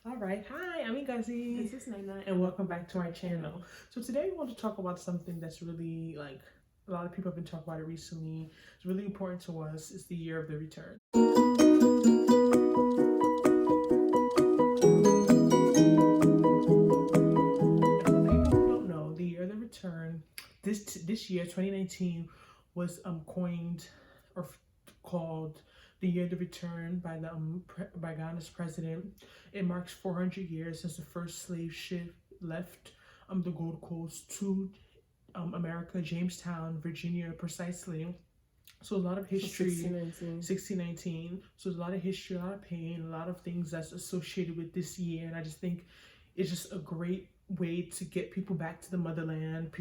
All right, hi, I'm Ngozi. This is Nnena, and welcome back to my channel. So today we want to talk about something that's really like a lot of people have been talking about it recently. It's really important to us. It's the year of the return. And for people who don't know, the year of the return, this year, 2019, was coined or called the year of the return by the by Ghana's president. It marks 400 years since the first slave ship left the Gold Coast to America, Jamestown, Virginia, precisely. So a lot of history, 1619. So there's a lot of history, a lot of pain, a lot of things that's associated with this year. And I just think it's just a great way to get people back to the motherland.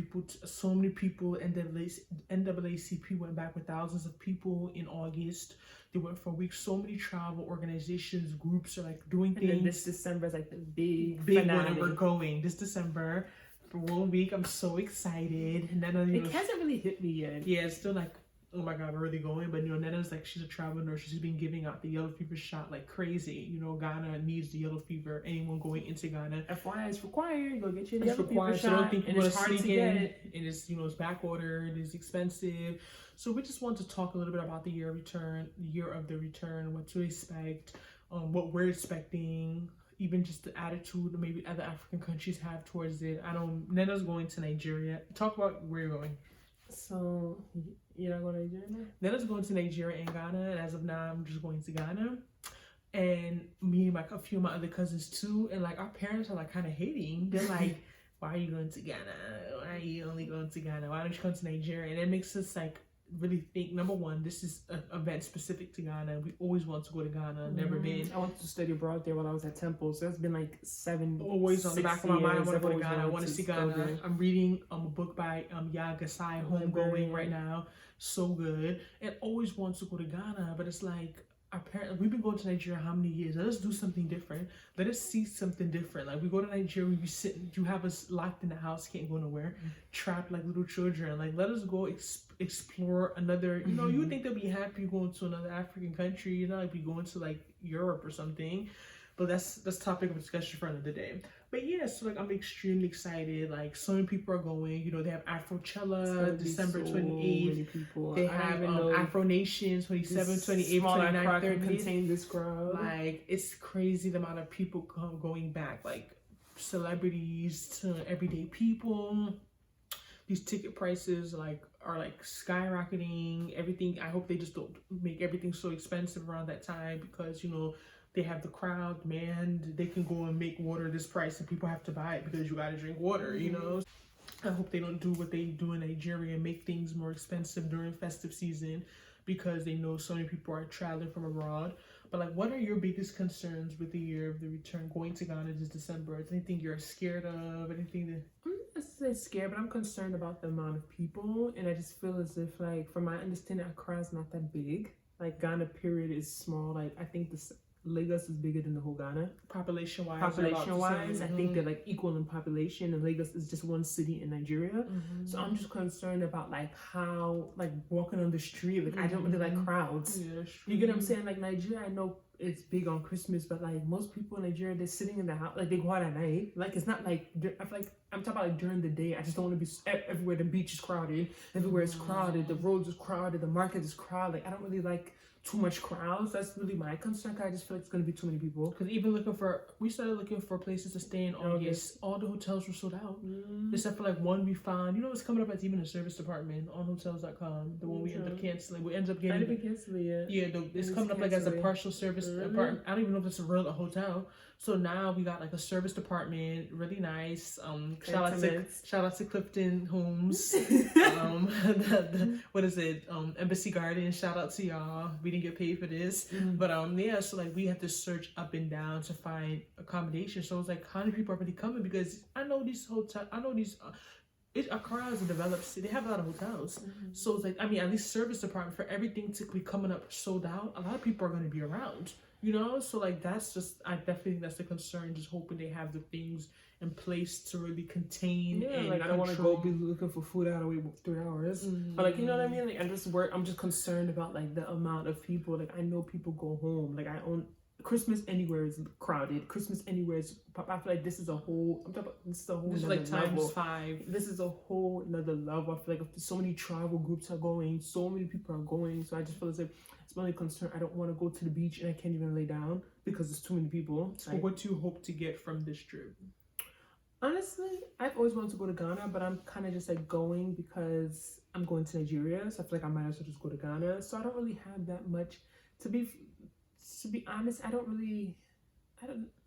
So many people, NAACP went back with thousands of people in August. They went for a week. So many travel organizations, groups are like doing things. And then this December is like the big one, and we're going this December for 1 week. I'm so excited. And then it hasn't really hit me yet. Yeah, it's still like, oh my god, we're really going. But Nnena's like, she's a travel nurse. She's been giving out the yellow fever shot like crazy. Ghana needs the yellow fever. Anyone going into Ghana, FYI, it's required. Go get your yellow fever so shot. don't think and you're it's hard to get it. And it's it's back ordered. It's expensive. So we just want to talk a little bit about the year of the return, what to expect, what we're expecting. Even just the attitude maybe other African countries have towards it. Nnena's going to Nigeria. Talk about where you're going. So you're not going to Nigeria now? Nnena's going to Nigeria and Ghana, and as of now, I'm just going to Ghana. And me and a few of my other cousins too. And like our parents are like kind of hating. They're like, "Why are you going to Ghana? Why are you only going to Ghana? Why don't you come to Nigeria?" And it makes us like really think, number one, this is an event specific to Ghana. We always want to go to Ghana, never been. I wanted to study abroad there while I was at Temple, so that's been like always on the back of my mind. I want to go to Ghana. I want to see Ghana. I'm reading a book by Yagasai, Homegoing, right now. So good. And always wants to go to Ghana, but it's like apparently we've been going to Nigeria how many years? Let us do something different. Let us see something different. Like we go to Nigeria, you have us locked in the house, can't go nowhere, trapped like little children. Like let us go explore another. You would think they'll be happy going to another African country. Like be going to like Europe or something. But that's topic of discussion for another day. But yeah, so like I'm extremely excited. Like so many people are going. They have Afrochella December 28th. They have Afro Nation 27th, 28th, 29th, 30th. Contain this crowd. Like it's crazy the amount of people going back. Like celebrities to everyday people. These ticket prices are skyrocketing. Everything. I hope they just don't make everything so expensive around that time because they have the crowd demand. They can go and make water this price and people have to buy it because you gotta drink water, I hope they don't do what they do in Nigeria and make things more expensive during festive season because they know so many people are traveling from abroad. But like, what are your biggest concerns with the year of the return going to Ghana this December? Is anything you're scared of? Anything that... I'm not say scared, but I'm concerned about the amount of people. And I just feel as if, like, from my understanding, Accra's not that big. Like, Ghana period is small. Like, I think this Lagos is bigger than the whole Ghana. Population-wise, I think they're like equal in population, and Lagos is just one city in Nigeria. So I'm just concerned about like how, like walking on the street, like I don't really like crowds. Yeah, you get what I'm saying? Like Nigeria, I know it's big on Christmas, but like most people in Nigeria, they're sitting in the house, like they go out at night. Like it's not like I feel like I'm talking about like during the day. I just don't want to be everywhere. The beach is crowded, everywhere is crowded, the roads is crowded, the market is crowded. Like I don't really like too much crowds. That's really my concern. I just feel like it's gonna be too many people. Because even we started looking for places to stay in August. All the hotels were sold out, except for like one we found. It's coming up as even a service department on hotels.com. The one we ended up canceling. We ended up getting. I didn't cancel it yet. Yeah, it's coming up like as a partial service apartment. I don't even know if it's a real hotel. So now we got like a service department, really nice. Shout out to Clifton Homes. What is it? Embassy Garden. Shout out to y'all. We didn't get paid for this, but yeah. So like we had to search up and down to find accommodation. So it's like, how many people are really coming? Because I know these hotels. Accra is a developed city. They have a lot of hotels. So it's like, at least service department for everything to be coming up sold out. A lot of people are going to be around. So like that's just, I definitely think that's the concern, just hoping they have the things in place to really contain and like I don't want to go be looking for food out of wait 3 hours. But like, you know what I mean? Like I'm just concerned about like the amount of people. Like I know people go home. Like I own Christmas anywhere is crowded. Christmas anywhere is. I feel like this is a whole. This is a whole. This is like times 5. This is a whole another level. I feel like so many travel groups are going, so many people are going. So I just feel as if it's my only concern. I don't want to go to the beach and I can't even lay down because there's too many people. So what do you hope to get from this trip? Honestly, I've always wanted to go to Ghana, but I'm kind of just like going because I'm going to Nigeria. So I feel like I might as well just go to Ghana. So I don't really have that much to be honest. I don't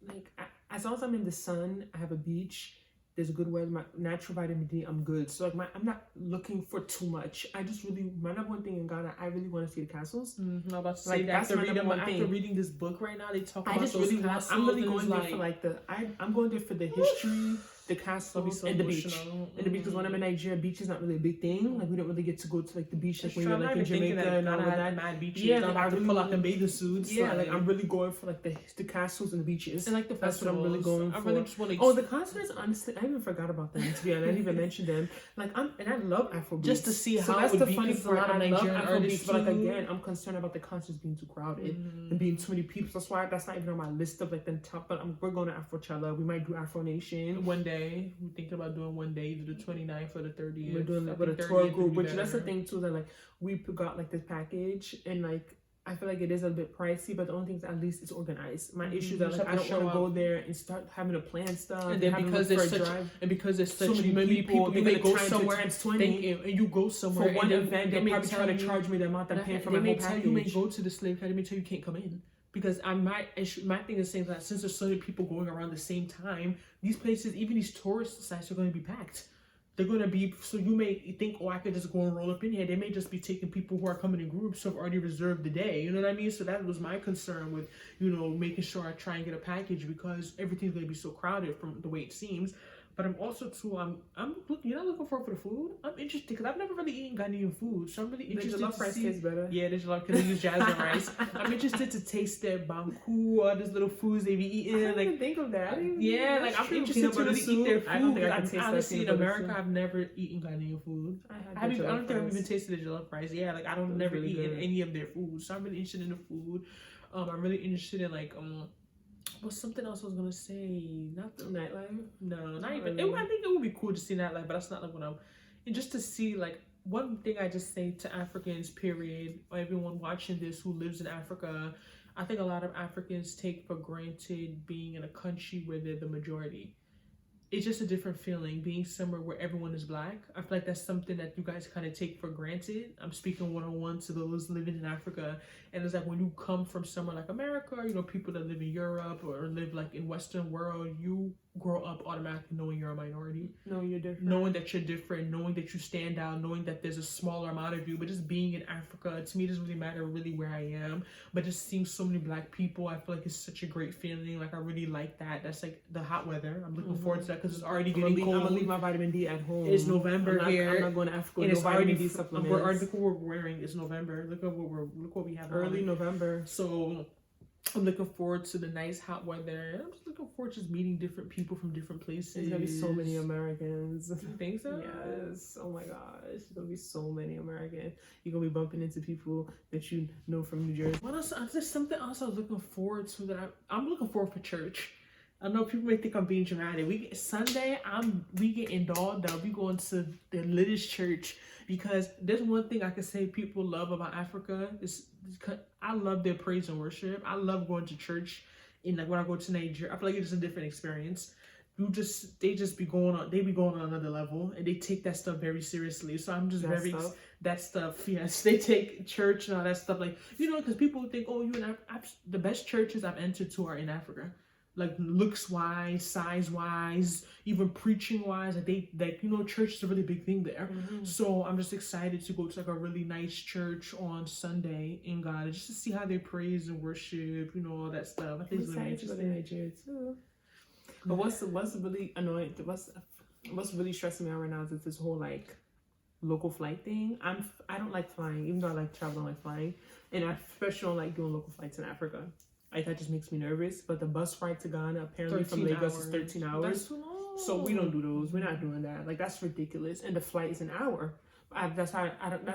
like, as long as I'm in the sun, I have a beach, there's a good weather, my natural vitamin D, I'm good. So like I'm not looking for too much. I just really, my number one thing in Ghana, I really want to see the castles. I'm about to say like, that that's after reading this book right now, they talk about those really castles. I'm really going there for like I'm going there for the history, the castles, so and the beach. emotional. And the beach, because when I'm in Nigeria, beach is not really a big thing. Like we don't really get to go to like the beach like when true. you're like in Jamaica and all of that. Mad beaches. Yeah, I'm like, about to pull out the bathing suits. Yeah, like I'm really going for like the castles and the beaches. And like the That's festivals. what I'm really going for. I really just want to. Oh, the concerts, honestly, I even forgot about them. To be honest, I didn't even mention them. Like I love Afrobeats. Just to see how that's it would the be, funny 'cause a part. lot of I love Nigerian artists Afrobeats, but like too. again, I'm concerned about the concerts being too crowded and being too many people. That's why that's not even on my list of like the top. But we're going to Afrochella. We might do Afro Nation one day. We're thinking about doing one day, either the 29th or the 30th. We're doing like with a tour group, which that's the thing too. That like we got like this package and like. I feel like it is a bit pricey, but the only thing is at least it's organized. My issue is that like I don't want to go there and start having to plan stuff. And then because there's so many people, they're they gonna go try somewhere times 20 and you go somewhere for one and event. They probably try to charge me the amount I'm paying for my whole package. You may go to the slave academy, tell you can't come in. Because my thing is saying that since there's so many people going around the same time, these places, even these tourist sites, are going to be packed. They're going to be, so you may think, oh, I could just go and roll up in here. They may just be taking people who are coming in groups who have already reserved the day. You know what I mean? So that was my concern with, making sure I try and get a package because everything's going to be so crowded from the way it seems. But I'm also too, I'm looking, you're not looking forward for the food? I'm interested because I've never really eaten Ghanaian food. So I'm really interested to see. Tastes better. Yeah, there's a lot because they use jasmine rice. I'm interested to taste their banku, all these little foods they be eating. I didn't even think of that. I'm interested to really eat their food. I don't think I can taste honestly, that in America, I've never eaten Ghanaian food. I don't think I've even tasted the jollof rice. Yeah, like I don't never really eaten good. any of their food. So I'm really interested in the food. I'm really interested in like what's something else I was gonna say? Not the nightlife. No, not even. I think it would be cool to see nightlife, but that's not like what I'm. And just to see like one thing I just say to Africans, period, or everyone watching this who lives in Africa, I think a lot of Africans take for granted being in a country where they're the majority. It's just a different feeling being somewhere where everyone is black. I feel like that's something that you guys kind of take for granted. I'm speaking one-on-one to those living in Africa. And it's like when you come from somewhere like America, people that live in Europe or live like in Western world, you grow up automatically knowing you're a minority. Knowing you're different. Knowing that you're different, knowing that you stand out, knowing that there's a smaller amount of you. But just being in Africa, to me, it doesn't really matter really where I am. But just seeing so many black people, I feel like it's such a great feeling. Like I really like that. That's like the hot weather. I'm looking forward to that because it's already getting cold. I'm gonna leave my vitamin D at home. It's November here. I'm not going to Africa. And no it's vitamin already D supplements. Look what we're wearing. It's November. Look what we have. Early November. So I'm looking forward to the nice hot weather. I'm just looking forward to just meeting different people from different places. There's gonna be so many Americans. You think so? Yes. Oh my gosh. There's gonna be so many Americans. You're gonna be bumping into people that you know from New Jersey. What else? There's something else I was looking forward to that I'm looking forward for church. I know people may think I'm being dramatic. Sunday, we getting dolled up. We going to the latest church because there's one thing I can say people love about Africa is I love their praise and worship. I love going to church. And like when I go to Nigeria, I feel like it's a different experience. They be going on another level and they take that stuff very seriously. So I'm just that stuff. Yes, they take church and all that stuff because people think, oh, the best churches I've entered to are in Africa. Like looks wise, size wise, even preaching wise, church is a really big thing there. Mm-hmm. So I'm just excited to go to like a really nice church on Sunday in Ghana just to see how they praise and worship, all that stuff. I think it's really interesting. To go to Nigeria too. But what's really annoying? What's really stressing me out right now is this whole like local flight thing. I don't like flying, even though I like traveling, I like flying, and I especially don't like doing local flights in Africa. Like that just makes me nervous. But the bus ride to Ghana apparently from Lagos is 13 hours. That's too long. So we don't do those. We're not doing that. Like that's ridiculous. And the flight is an hour. that's why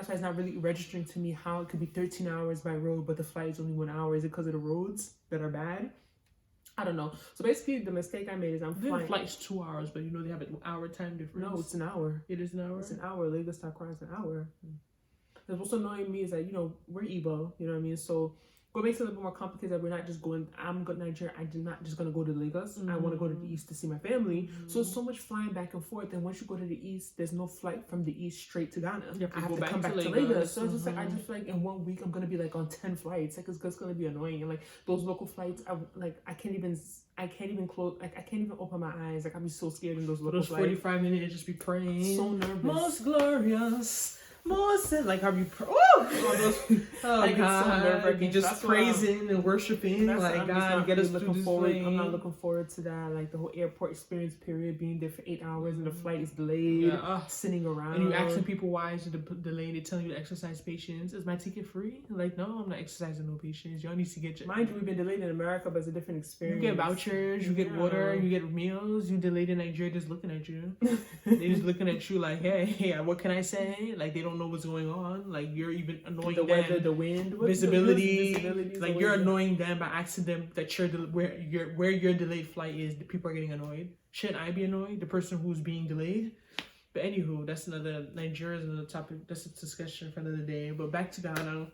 it's not really registering to me how it could be 13 hours by road, but the flight is only 1 hour. Is it because of the roads that are bad? I don't know. So basically, the mistake I made is I'm flying. The flight's 2 hours, but you know they have an hour time difference. No, it's an hour. It is an hour? It's an hour. Lagos to Accra is an hour. And what's annoying me is that, you know, we're Igbo, you know what I mean? So what makes it a little bit more complicated that we're not just going, I'm going to Nigeria, I'm not just going to go to Lagos. I want to go to the east to see my family. So it's so much flying back and forth. And once you go to the east, there's no flight from the east straight to Ghana. I have to come back to Lagos. So it's just like, I just feel like in 1 week, I'm going to be like on 10 flights. Like, it's going to be annoying. And like those local flights, I can't even close, like I can't even open my eyes. Like I'd be so scared in those local flights. 45 minutes, just be praying. So nervous. Most glorious. Most like how you like, God, so be just praising and worshiping like God, get us through this plane. I'm not looking forward to that. Like the whole airport experience period, being there for 8 hours and the flight is delayed, sitting around. And you asking people why is it delayed? They telling you to exercise patience. Is my ticket free? Like no, I'm not exercising no patience. Y'all need to get. Mind you, we've been delayed in America, but it's a different experience. You get vouchers, you get water, you get meals. You delayed in Nigeria, just looking at you. They just looking at you like, hey, what can I say? Like they don't know what's going on. Like you're even annoying the them. weather, the wind, visibility. Like you're annoying them by asking them that where your delayed flight is. The people are getting annoyed. Shouldn't I be annoyed? The person who's being delayed. But anywho, that's Nigeria's another topic. That's a discussion for another day. But back to Ghana.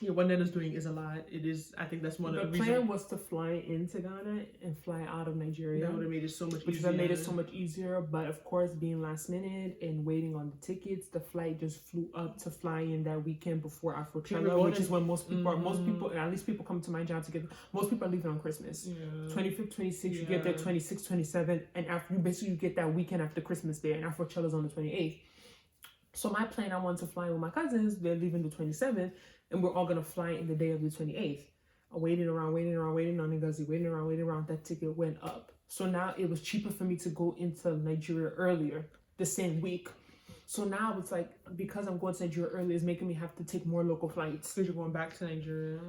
Yeah, what Nnena's doing is a lot. It is. I think that's one of the reasons. The plan was to fly into Ghana and fly out of Nigeria. That would have made it so much easier. Which would have made it so much easier. But of course, being last minute and waiting on the tickets, the flight just flew up to fly in that weekend before Afrochella, which is when most people, at least people come to my job to get. Most people are leaving on Christmas. 25th, 26th, you get there 26th, 27th, and after you get that weekend after Christmas there, and Afrochella's on the 28th. So my plan, I wanted to fly with my cousins. They're leaving the 27th. And we're all going to fly in the day of the 28th. Waiting around on Ngozi, waiting around. That ticket went up. So now it was cheaper for me to go into Nigeria earlier, the same week. So now it's like, because I'm going to Nigeria early, it's making me have to take more local flights. Because you're going back to Nigeria.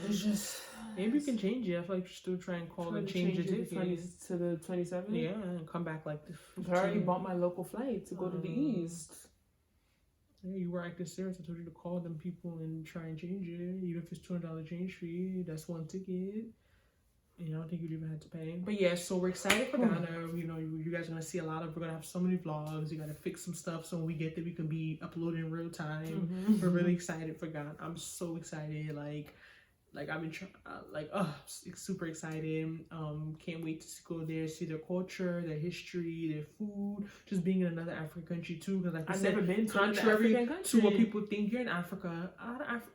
It's just... Maybe you can change it. I feel like you still try and call and change your ticket. To the 27th? Yeah, and come back like the 15th. I already bought my local flight to go to the east. Yeah, you were acting serious. I told you to call them people and try and change it. Even if it's $200 change fee, that's one ticket. And I don't think you'd even have to pay. But yeah, so we're excited for Ghana. You know, you guys are gonna see we're gonna have so many vlogs. You gotta fix some stuff so when we get there, we can be uploading in real time. We're really excited for Ghana. I'm so excited. Like I've been super excited. Can't wait to go there, see their culture, their history, their food. Just being in another African country too, because like I've never been to contrary to what people think, you're in Africa.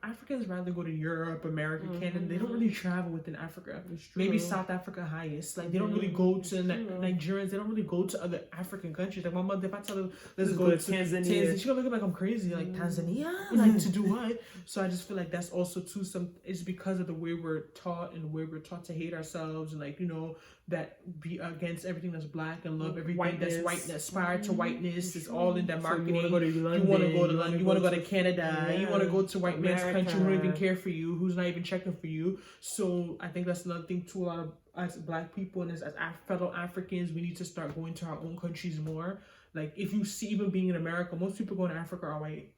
Africans rather go to Europe, America, Canada. They don't really travel within Africa. Maybe South Africa highest. Like they don't really go to Nigerians. They don't really go to other African countries. Like my mother, if I tell her let's go to Tanzania, she's gonna look at me like I'm crazy. Like Tanzania, like to do what? So I just feel like that's also too it's because of the way we're taught and the way we're taught to hate ourselves and like, you know, that be against everything that's black and love everything that's white and aspire to whiteness. It's all in that marketing. So you want to go to London, you want to go to London, you want to go to Canada, you want to go to white man's America. country who don't even care for you, who's not even checking for you. So I think that's another thing too. A lot of us black people and as fellow Africans, we need to start going to our own countries more. Like if you see, even being in America, most people going to Africa are white.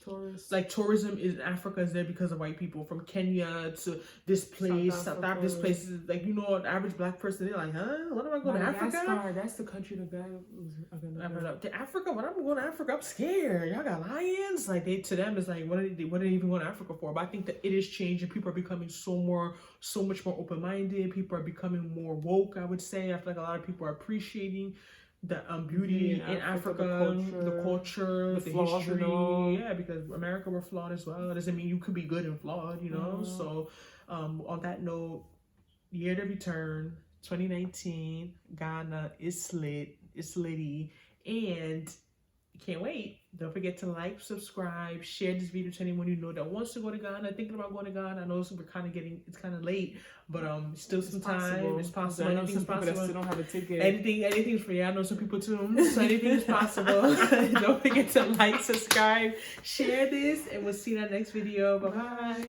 Tourists. Like tourism in Africa is there because of white people. From Kenya to this place, South Africa, this place is like, you know, an average black person, they're like, huh? What am I going to Africa? That's the country the guy was to Africa? What am I going to Africa? I'm scared. Y'all got lions? Like to them it's like, what are they even going to Africa for? But I think that it is changing. People are becoming so much more open-minded. People are becoming more woke, I would say. I feel like a lot of people are appreciating the beauty in Africa, the culture, the history. Yeah, because America, we're flawed as well. It doesn't mean you could be good and flawed, you know? So on that note, year to return, 2019, Ghana is slit. It's litty. And can't wait. Don't forget to like, subscribe, share this video to anyone you know that wants to go to Ghana, thinking about going to Ghana. I know it's kind of late, but still some time. It's possible. Anything's possible. That still don't have a ticket. Anything's free. I know some people too. So anything is possible. Don't forget to like, subscribe, share this, and we'll see you in our next video. Bye bye.